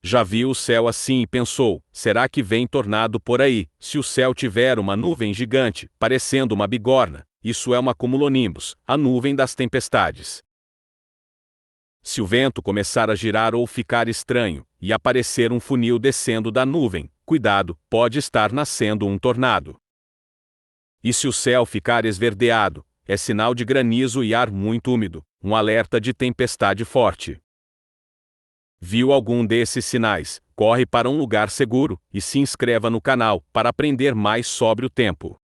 Já viu o céu assim e pensou: será que vem tornado por aí? Se o céu tiver uma nuvem gigante, parecendo uma bigorna, isso é uma cumulonimbus, a nuvem das tempestades. Se o vento começar a girar ou ficar estranho, e aparecer um funil descendo da nuvem, cuidado, pode estar nascendo um tornado. E se o céu ficar esverdeado, é sinal de granizo e ar muito úmido, um alerta de tempestade forte. Viu algum desses sinais? Corre para um lugar seguro e se inscreva no canal para aprender mais sobre o tempo.